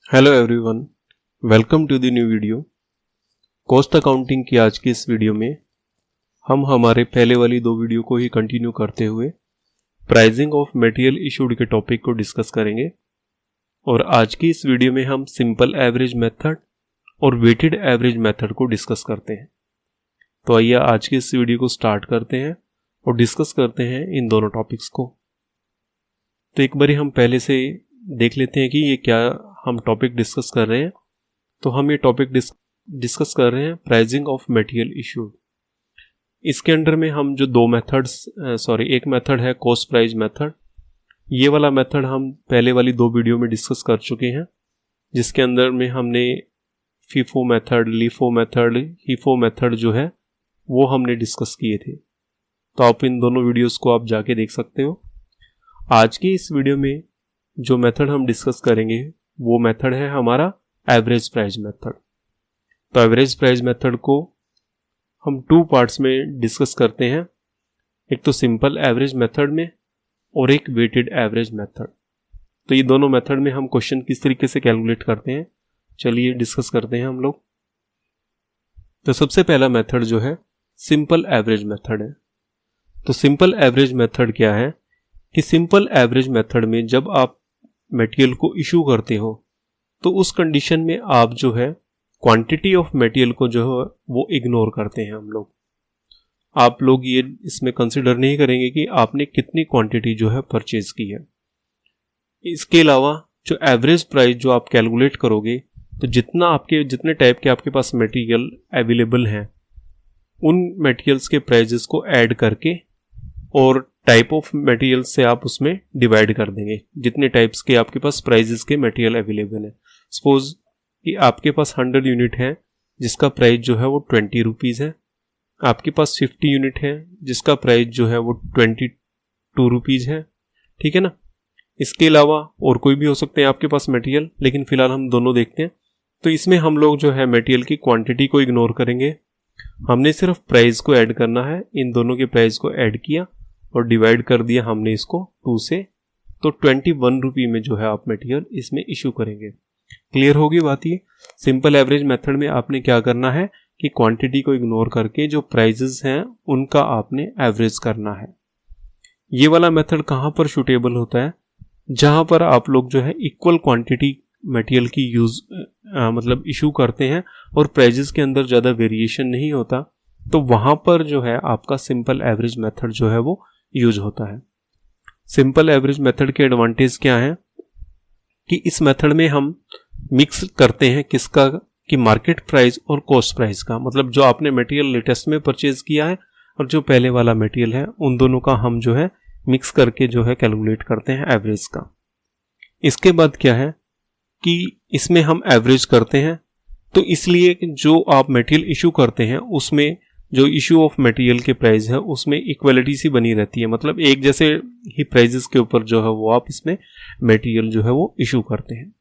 Hello everyone, welcome to the new video. Cost accounting की आज की इस वीडियो में हम हमारे पहले वाली दो वीडियो को ही कंटिन्यू करते हुए प्राइसिंग ऑफ मटेरियल इशूड के टॉपिक को डिस्कस करेंगे। और आज की इस वीडियो में हम सिंपल एवरेज मेथड और वेटेड एवरेज मेथड को डिस्कस करते हैं। तो आइए आज की इस वीडियो को स्टार्ट करते हैं और डिस्कस करते हैं इन दोनों टॉपिक्स को। तो एक बारी हम पहले से देख लेते हैं कि ये क्या हम टॉपिक डिस्कस कर रहे हैं। तो हम ये टॉपिक डिस्कस कर रहे हैं प्राइसिंग ऑफ मटेरियल इशूड। इसके अंडर में हम जो दो मेथड्स एक मेथड है कॉस्ट प्राइस मेथड। ये वाला मेथड हम पहले वाली दो वीडियो में डिस्कस कर चुके हैं, जिसके अंदर में हमने FIFO method, LIFO method, HIFO method जो है वो हमने डिस्कस किए थे। तो आप इन दोनों वीडियोस को आप जाके देख सकते हो। आज की इस वीडियो में जो मेथड हम डिस्कस करेंगे वो मेथड है हमारा एवरेज प्राइस मेथड। तो एवरेज प्राइस मेथड को हम टू पार्ट्स में डिस्कस करते हैं, एक तो सिंपल एवरेज मेथड में और एक वेटेड एवरेज मेथड। तो ये दोनों मेथड में हम क्वेश्चन किस तरीके से कैलकुलेट करते हैं, चलिए डिस्कस करते हैं हम लोग। तो सबसे पहला मेथड जो है सिंपल एवरेज मेथड है। तो सिंपल एवरेज मेथड क्या है कि सिंपल एवरेज मेथड में जब आप मटेरियल को इशू करते हो तो उस कंडीशन में आप जो है क्वांटिटी ऑफ मटेरियल को जो है वो इग्नोर करते हैं हम लोग। आप लोग ये इसमें कंसिडर नहीं करेंगे कि आपने कितनी क्वांटिटी जो है परचेज की है। इसके अलावा जो एवरेज प्राइस जो आप कैलकुलेट करोगे, तो जितने टाइप के आपके पास मटेरियल अवेलेबल हैं उन मटेरियल्स के प्राइजेस को ऐड करके और टाइप ऑफ मटेरियल से आप उसमें डिवाइड कर देंगे। जितने टाइप्स के आपके पास प्राइजेस के मटेरियल अवेलेबल है, सपोज कि आपके पास 100 यूनिट है जिसका प्राइस जो है वो 20 रुपीज़ है। आपके पास 50 यूनिट है जिसका प्राइस जो है वो 22 रुपीज़ है, ठीक है ना। इसके अलावा और कोई भी हो सकते हैं आपके पास मटेरियल, लेकिन फिलहाल हम दोनों देखते हैं। तो इसमें हम लोग जो है मटेरियल की क्वांटिटी को इग्नोर करेंगे, हमने सिर्फ प्राइस को ऐड करना है। इन दोनों के प्राइस को ऐड किया और डिवाइड कर दिया हमने इसको 2 से, तो 21 रुपये में जो है आप मटेरियल इसमें इशू करेंगे। क्लियर होगी बात ये। सिंपल एवरेज मेथड में आपने क्या करना है कि क्वांटिटी को इग्नोर करके जो प्राइजेस हैं उनका आपने एवरेज करना है। ये वाला मेथड कहाँ पर सूटेबल होता है, जहाँ पर आप लोग जो है इक्वल क्वांटिटी मटेरियल की मतलब इशू करते हैं और प्राइजेस के अंदर ज़्यादा वेरिएशन नहीं होता, तो वहाँ पर जो है आपका सिंपल एवरेज मेथड जो है वो यूज होता है। सिंपल एवरेज मेथड के एडवांटेज क्या है कि इस मेथड में हम मिक्स करते हैं किसका कि मार्केट प्राइस और कॉस्ट प्राइस का, मतलब जो आपने मटेरियल लेटेस्ट में परचेज किया है और जो पहले वाला मटेरियल है उन दोनों का हम जो है मिक्स करके जो है कैलकुलेट करते हैं एवरेज का। इसके बाद क्या है कि इसमें हम एवरेज करते हैं, तो इसलिए जो आप मटेरियल इशू करते हैं उसमें जो इशू ऑफ मटेरियल के प्राइस है उसमें इक्वलिटी सी बनी रहती है, मतलब एक जैसे ही प्राइजेस के ऊपर जो है वो आप इसमें मटेरियल जो है वो इशू करते हैं।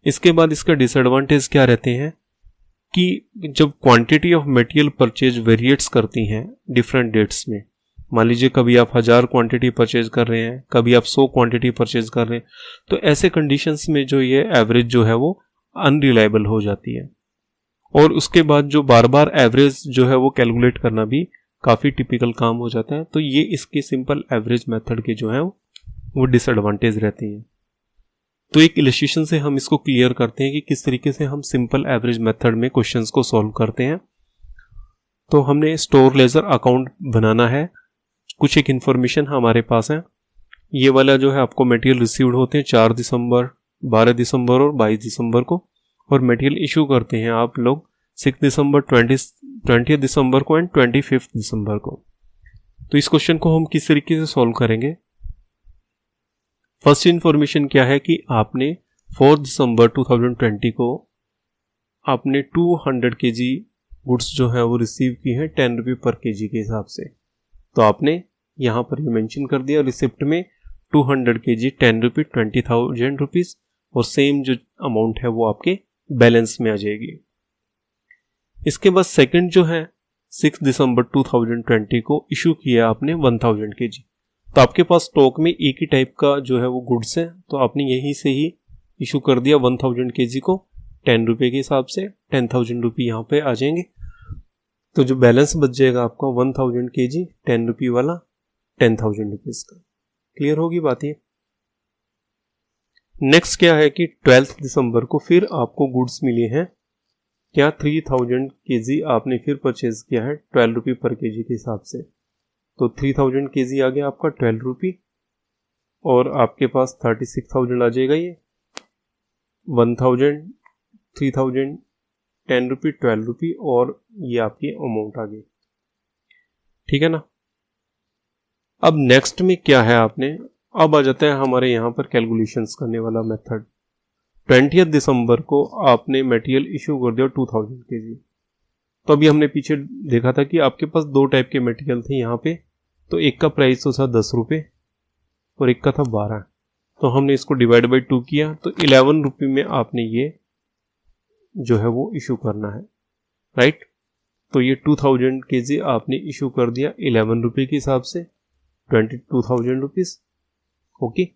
इसके बाद इसका डिसएडवांटेज क्या रहते हैं कि जब क्वांटिटी ऑफ मटेरियल परचेज वेरिएट्स करती हैं डिफरेंट डेट्स में, मान लीजिए कभी आप 1000 क्वांटिटी परचेज कर रहे हैं, कभी आप 100 क्वांटिटी परचेज कर रहे हैं, तो ऐसे कंडीशंस में जो ये एवरेज जो है वो अनरिलायबल हो जाती है। और उसके बाद जो बार बार एवरेज जो है वो कैलकुलेट करना भी काफ़ी टिपिकल काम हो जाता है। तो ये इसके सिंपल एवरेज मेथड के जो है वो डिसएडवांटेज रहती हैं। तो एक इलस्ट्रेशन से हम इसको क्लियर करते हैं कि किस तरीके से हम सिंपल एवरेज मेथड में क्वेश्चंस को सॉल्व करते हैं। तो हमने स्टोर लेजर अकाउंट बनाना है, कुछ एक इन्फॉर्मेशन हमारे पास है। ये वाला जो है आपको मटेरियल रिसीव्ड होते हैं 4 दिसंबर, 12 दिसंबर और 22 दिसंबर को, और मटेरियल इशू करते हैं आप लोग 6 दिसंबर, 20 दिसंबर को एंड 25 दिसंबर को। तो इस क्वेश्चन को हम किस तरीके से सॉल्व करेंगे। फर्स्ट इन्फॉर्मेशन क्या है कि आपने 4 दिसंबर 2020 को आपने 200 kg गुड्स जो है वो रिसीव की है 10 रुपये पर kg के हिसाब से। तो आपने यहाँ पर ये मेंशन कर दिया रिसिप्ट में 200 kg 10 रुपये 20,000 रुपीज़, और सेम जो अमाउंट है वो आपके बैलेंस में आ जाएगी। इसके बाद सेकंड जो है 6 दिसंबर 2020 को इशू किया आपने 1000 kg। तो आपके पास स्टॉक में एक ही टाइप का जो है वो गुड्स है, तो आपने यहीं से ही इशू कर दिया 1000 kg को 10 रुपये के हिसाब से, 10,000 रुपये यहाँ पे आ जाएंगे। तो जो बैलेंस बच जाएगा आपका 1000 kg 10 रुपये वाला 10,000 रुपीज का। क्लियर होगी बात ये। नेक्स्ट क्या है कि 12 दिसंबर को फिर आपको गुड्स मिले हैं क्या 3000 kg आपने फिर परचेज किया है 12 रुपये पर केजी के हिसाब से। तो 3000 kg आ गया आपका 12 रुपये और आपके पास 36,000 आ जाएगा। ये 1000 3000 10 रुपये 12 रुपये और ये आपकी अमाउंट आ गई। ठीक है ना। अब नेक्स्ट में क्या है आपने, अब आ जाता है हमारे यहाँ पर कैलकुलेशंस करने वाला मेथड। 20 दिसंबर को आपने मटेरियल इशू कर दिया 2000 kg। तो अभी हमने पीछे देखा था कि आपके पास दो टाइप के मटेरियल थे यहाँ पे। तो एक का प्राइस तो था 10 रुपये और एक का था 12। तो हमने इसको डिवाइड बाई 2 किया तो 11 रुपये में आपने ये जो है वो इशू करना है, राइट। तो ये 2000 kg आपने इशू कर दिया 11 रुपये के हिसाब से 22,000 रुपीज़। ओके।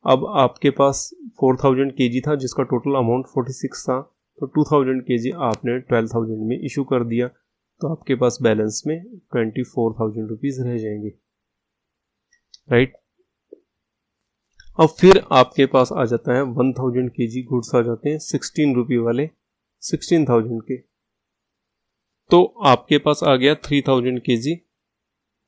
अब आपके पास 4000 kg था जिसका टोटल अमाउंट 46 था। तो 2000 kg आपने 12,000 में इशू कर दिया तो आपके पास बैलेंस में 24,000 रुपीज़ रह जाएंगे, राइट। अब फिर आपके पास आ जाता है 1000 kg गुड्स आ जाते हैं 16 रुपये वाले 16,000 के। तो आपके पास आ गया 3000 kg,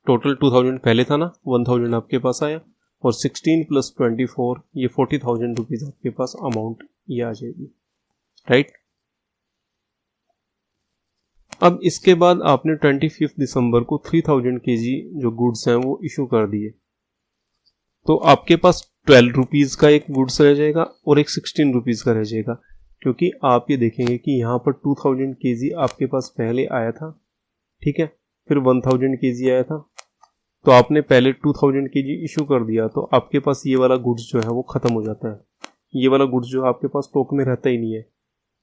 टोटल 2000 पहले था ना, 1000 आपके पास आया और 16 + 24 ये 40,000 रुपीज़ आपके पास अमाउंट ये आ जाएगी, राइट। अब इसके बाद आपने 25 दिसंबर को 3000 kg जो गुड्स हैं वो इशू कर दिए। तो आपके पास 12 रुपीज़ का एक गुड्स रह जाएगा और एक 16 रुपीज़ का रह जाएगा, क्योंकि आप ये देखेंगे कि यहाँ पर 2000 kg आपके पास पहले आया था, ठीक है, फिर 1000 kg आया था। तो आपने पहले 2000 kg इशू कर दिया तो आपके पास ये वाला गुड्स जो है वो ख़त्म हो जाता है। ये वाला गुड्स जो आपके पास स्टॉक में रहता ही नहीं है।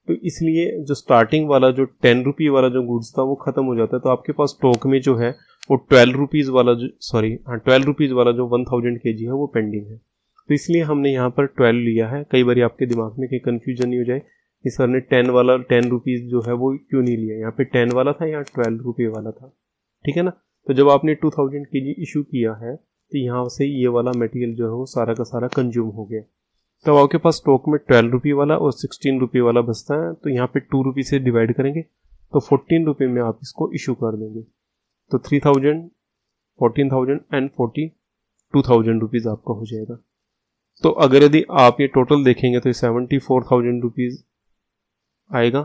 तो इसलिए जो स्टार्टिंग वाला जो 10 रुपये वाला जो गुड्स था वो ख़त्म हो जाता है। तो आपके पास स्टॉक में जो है वो 12 रुपीज़ वाला जो 12 रुपीज़ वाला जो 1000 kg है वो पेंडिंग है। तो इसलिए हमने यहाँ पर 12 लिया है। कई बार आपके दिमाग में कहीं कन्फ्यूजन नहीं हो जाए कि सर ने 10 वाला 10 रुपीज़ जो है वो क्यों नहीं लिया, यहाँ पे 10 वाला था, यहाँ 12 रुपये वाला था, ठीक है ना। तो जब आपने 2000 kg इशू किया है तो यहाँ से ये वाला मटेरियल जो है वो सारा का सारा कंज्यूम हो गया। तो आपके पास स्टॉक में 12 रुपये वाला और 16 रुपये वाला बचता है। तो यहाँ पे 2 रुपये से डिवाइड करेंगे तो 14 रुपये में आप इसको इशू कर देंगे। तो 3000 14,000 एंड 42,000 रुपीज़ आपका हो जाएगा। तो अगर यदि आप ये टोटल देखेंगे तो 74,000 रुपीज़ आएगा,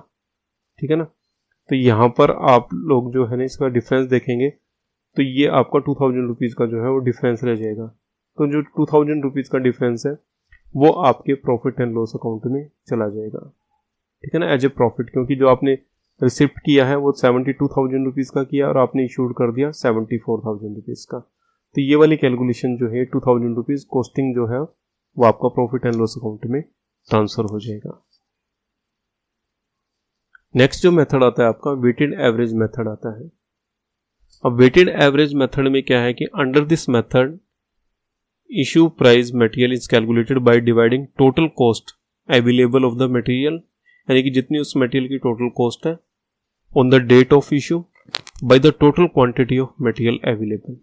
ठीक है ना। तो यहाँ पर आप लोग जो है ना इसका डिफरेंस देखेंगे तो ये आपका 2000 रुपीज़ का जो है वो डिफरेंस रह जाएगा। तो जो 2000 रुपीज़ का डिफरेंस है वो आपके प्रॉफिट एंड लॉस अकाउंट में चला जाएगा, ठीक है ना, एज ए प्रॉफिट। क्योंकि जो आपने रिसिप्ट किया है वो 72,000 रुपीज़ का किया और आपने इशूड कर दिया 74,000 रुपीज़ का। तो ये वाली कैलकुलेशन जो है 2000 रुपीज़ कॉस्टिंग जो है वो आपका प्रॉफिट एंड लॉस अकाउंट में ट्रांसफर हो जाएगा। नेक्स्ट जो मेथड आता है आपका वेटेड एवरेज मेथड आता है। अब वेटेड एवरेज मेथड में क्या है कि under this method issue price material is calculated by dividing total cost available of the material, यानी कि जितनी उस मटेरियल की टोटल कॉस्ट है on the date of issue by the total quantity of material available,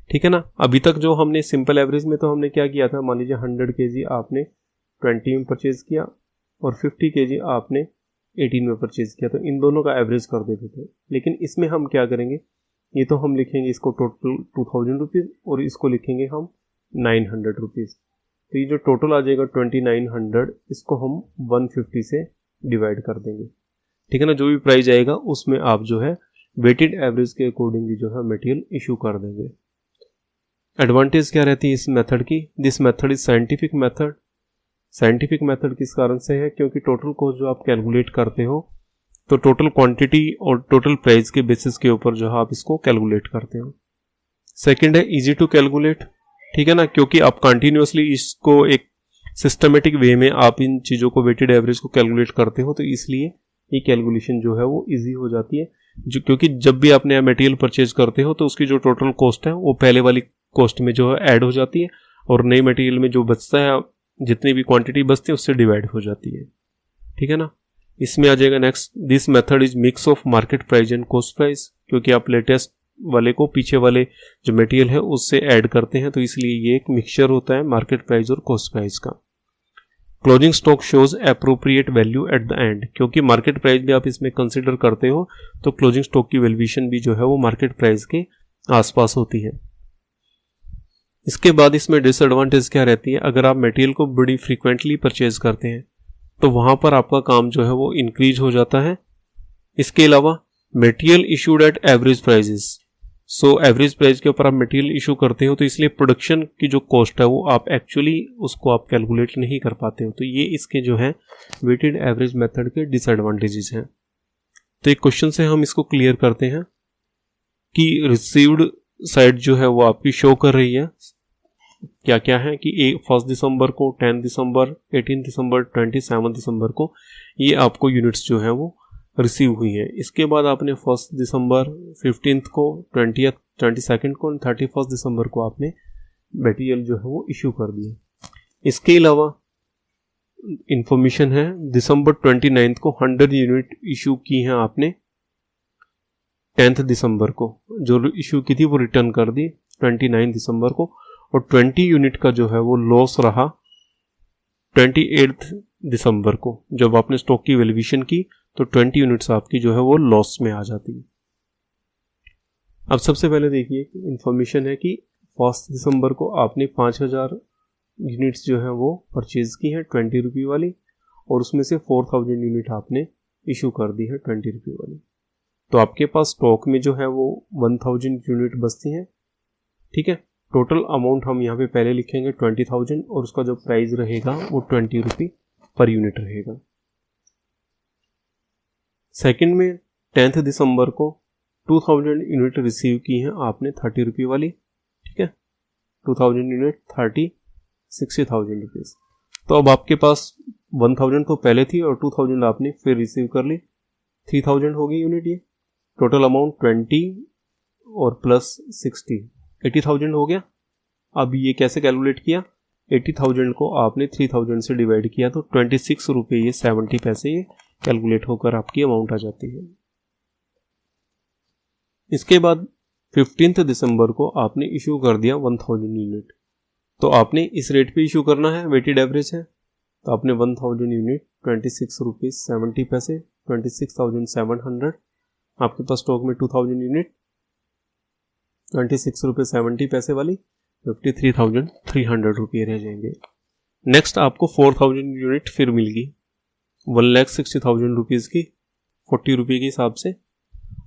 ठीक है ना। अभी तक जो हमने सिंपल एवरेज में तो हमने क्या किया था, मान लीजिए 100 kg आपने 20 में परचेज किया और 50 kg आपने 18 में परचेज किया, तो इन दोनों का एवरेज कर देते थे। लेकिन इसमें हम क्या करेंगे, ये तो हम लिखेंगे इसको टोटल 2000 रुपीज़ और इसको लिखेंगे हम 900 रुपीज़। तो ये जो टोटल आ जाएगा 2900 इसको हम 150 से डिवाइड कर देंगे, ठीक है ना। जो भी प्राइस आएगा उसमें आप जो है वेटेड एवरेज के अकॉर्डिंगली जो है मटेरियल इशू कर देंगे। एडवांटेज क्या रहती है इस मेथड की, this method is scientific method. Scientific method किस कारण से है, क्योंकि टोटल कॉस्ट जो आप कैलकुलेट करते हो तो टोटल क्वांटिटी और टोटल प्राइस के बेसिस के ऊपर जो है आप इसको कैलकुलेट करते हो। सेकंड है इजी टू कैलकुलेट, ठीक है ना, क्योंकि आप कंटिन्यूअसली इसको एक सिस्टमेटिक वे में आप इन चीज़ों को वेटेड एवरेज को कैलकुलेट करते हो, तो इसलिए ये कैलकुलेशन जो है वो इजी हो जाती है। जो क्योंकि जब भी आप नया मटेरियल परचेज करते हो तो उसकी जो टोटल कॉस्ट है वो पहले वाली कॉस्ट में जो है ऐड हो जाती है और नई मटेरियल में जो बचता है जितनी भी क्वांटिटी बचती है उससे डिवाइड हो जाती है, ठीक है ना। इसमें आ जाएगा next, this method is mix of market price and cost price, क्योंकि आप लेटेस्ट वाले को पीछे वाले जो मटेरियल है उससे ऐड करते हैं, तो इसलिए ये एक मिक्सचर होता है मार्केट प्राइस और कॉस्ट प्राइस का। Closing stock shows appropriate value at the end, क्योंकि मार्केट प्राइस भी आप इसमें कंसिडर करते हो तो क्लोजिंग स्टॉक की वैल्यूएशन भी जो है वो मार्केट प्राइस के आसपास होती है। इसके बाद इसमें डिसएडवांटेज क्या रहती है, अगर आप मटेरियल को बड़ी फ्रीक्वेंटली परचेज करते हैं तो वहां पर आपका काम जो है वो इंक्रीज हो जाता है। इसके अलावा material issued at average prices, so average price के ऊपर आप मटेरियल इशू करते हो तो इसलिए प्रोडक्शन की जो कॉस्ट है वो आप एक्चुअली उसको आप कैलकुलेट नहीं कर पाते हो। तो ये इसके जो है वेटेड एवरेज मेथड के डिसएडवांटेजेस हैं। तो एक क्वेश्चन से हम इसको क्लियर करते हैं कि रिसीव्ड साइड जो है वो आपकी शो कर रही है क्या क्या है कि 1 दिसंबर को, 10 दिसंबर, 18 दिसंबर, 27 दिसंबर को ये आपको यूनिट्स जो है वो रिसीव हुई है। इसके बाद आपने 1 दिसंबर, 15 को, 20th, 22nd को, 31 दिसंबर को आपने मटेरियल जो है वो इशू कर दिया। इसके अलावा इंफॉर्मेशन है, दिसंबर 29 को 100 यूनिट इशू की हैं आपने, 10th दिसंबर को जो इशू की थी वो रिटर्न कर दी 29 दिसंबर को, और 20 यूनिट का जो है वो लॉस रहा 28 दिसंबर को। जब आपने स्टॉक की वैल्यूएशन की तो 20 यूनिट्स आपकी जो है वो लॉस में आ जाती है। अब सबसे पहले देखिए इंफॉर्मेशन है कि 1 दिसंबर को आपने 5000 यूनिट्स जो है वो परचेज की है 20 रुपये वाली, और उसमें से 4000 यूनिट आपने इशू कर दी है 20 रुपये वाली। तो आपके पास स्टॉक में जो है वो 1000 यूनिट बचती हैं, ठीक है। टोटल अमाउंट हम यहाँ पे पहले लिखेंगे 20,000 और उसका जो प्राइस रहेगा वो 20 रुपये पर यूनिट रहेगा। सेकंड में 10th दिसंबर को 2000 यूनिट रिसीव की हैं आपने 30 रुपये वाली, ठीक है। 2000 यूनिट 30, 60,000 रुपीज़। तो अब आपके पास 1000 तो पहले थी और 2000 आपने फिर रिसीव कर ली, 3000 होगी यूनिट। ये टोटल अमाउंट 20 और प्लस 60, 80,000 हो गया। अब ये कैसे कैलकुलेट किया, 80,000 को आपने 3000 से डिवाइड किया तो 26 रुपये ये 70 पैसे ये कैलकुलेट होकर आपकी अमाउंट आ जाती है। इसके बाद 15 दिसंबर को आपने इशू कर दिया 1000 यूनिट, तो आपने इस रेट पे इशू करना है, वेटेड एवरेज है, तो आपने 1000 यूनिट 26 रुपये 70 पैसे, 26,700। आपके पास स्टॉक में 2000 यूनिट 26 रुपये 70 पैसे वाली 53,300 रुपये रह जाएंगे। नेक्स्ट आपको 4000 यूनिट फिर मिल गई 1,60,000 रुपीज़ की 40 रुपये के हिसाब से।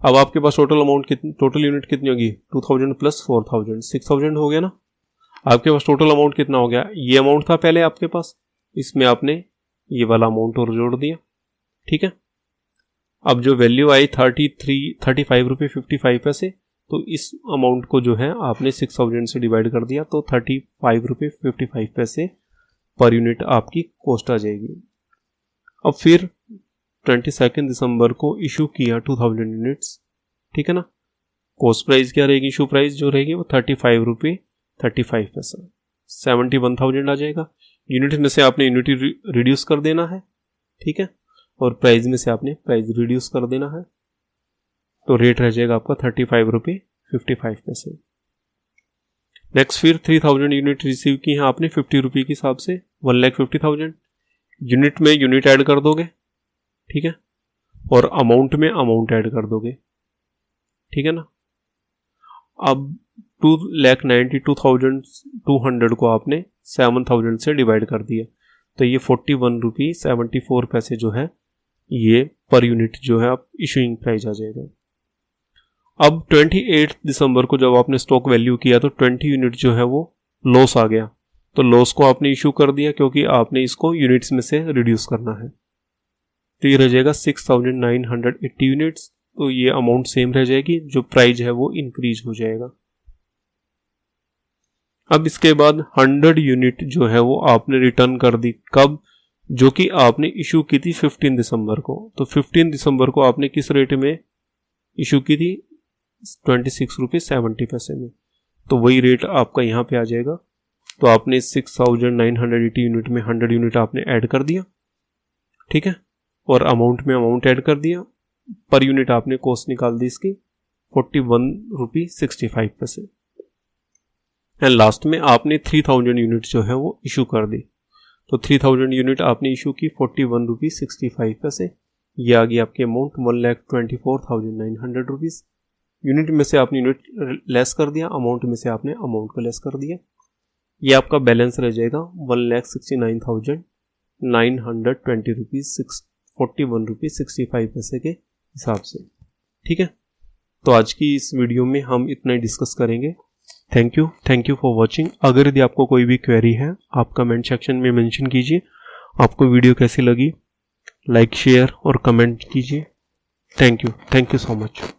अब आपके पास टोटल अमाउंट कितनी, टोटल यूनिट कितनी होगी, 2000 प्लस 4000, 6000 हो गया ना। आपके पास टोटल अमाउंट कितना हो गया, ये अमाउंट था पहले आपके पास, इसमें आपने ये वाला अमाउंट और जोड़ दिया, ठीक है। अब जो वैल्यू आई 35 रुपये 55 पैसे, तो इस अमाउंट को जो है आपने 6000 से डिवाइड कर दिया तो 35 रुपये 55 पैसे पर यूनिट आपकी कॉस्ट आ जाएगी। अब फिर 22 दिसंबर को इशू किया 2000 यूनिट्स, ठीक है ना। कॉस्ट प्राइस क्या रहेगी, इशू प्राइस जो रहेगी वो 35 रुपये 35 पैसा, 71,000 आ जाएगा। यूनिट में से आपने यूनिट रिड्यूस कर देना है, ठीक है, और प्राइस में से आपने प्राइस रिड्यूस कर देना है, तो रेट रह जाएगा आपका 35 रुपये 55 पैसे। नेक्स्ट फिर 3000 यूनिट रिसीव की हैं आपने 50 रुपये के हिसाब से, 1,50,000 यूनिट में यूनिट ऐड कर दोगे, ठीक है, और अमाउंट में अमाउंट ऐड कर दोगे, ठीक है ना। अब 2,92,200 को आपने 7000 से डिवाइड कर दिया, तो ये 41 रुपये 74 पैसे जो है ये पर यूनिट जो है आप इशूइंग प्राइस आ जाएगा। अब 28 दिसंबर को जब आपने स्टॉक वैल्यू किया तो 20 यूनिट जो है वो लॉस आ गया, तो लॉस को आपने इशू कर दिया क्योंकि आपने इसको यूनिट्स में से रिड्यूस करना है, तो ये रह जाएगा 6,980 यूनिट्स। तो ये अमाउंट सेम रह जाएगी, जो प्राइस है वो इंक्रीज हो जाएगा। अब इसके बाद 100 यूनिट जो है वो आपने रिटर्न कर दी, कब, जो कि आपने इशू की थी 15 दिसंबर को। तो 15 दिसंबर को आपने किस रेट में इशू की थी, 26 रुपये 70 पैसे में, तो वही रेट आपका यहाँ पे आ जाएगा तो आपने 6980 यूनिट में 100 यूनिट आपने ऐड कर दिया, ठीक है, और अमाउंट में अमाउंट ऐड कर दिया। पर यूनिट आपने कॉस्ट निकाल दी इसकी 41.65 रुपये। एंड लास्ट में आपने 3000 यूनिट जो है वो इशू कर दी। तो 3000 यूनिट आपने इशू की 41.65 रुपये। ये आ गई आपकी अमाउंट 1,24,900 रुपीज़। यूनिट में से आपने यूनिट लेस कर दिया, अमाउंट में से आपने अमाउंट को लेस कर दिया। ये आपका बैलेंस रह जाएगा 1,69,920 रुपीज़ 41.65 रुपये के हिसाब से, ठीक है। तो आज की इस वीडियो में हम इतना ही डिस्कस करेंगे। Thank you for watching. अगर यदि आपको कोई भी क्वेरी है आप कमेंट सेक्शन में मेंशन कीजिए। आपको वीडियो कैसी लगी, लाइक शेयर और कमेंट कीजिए। Thank you so much.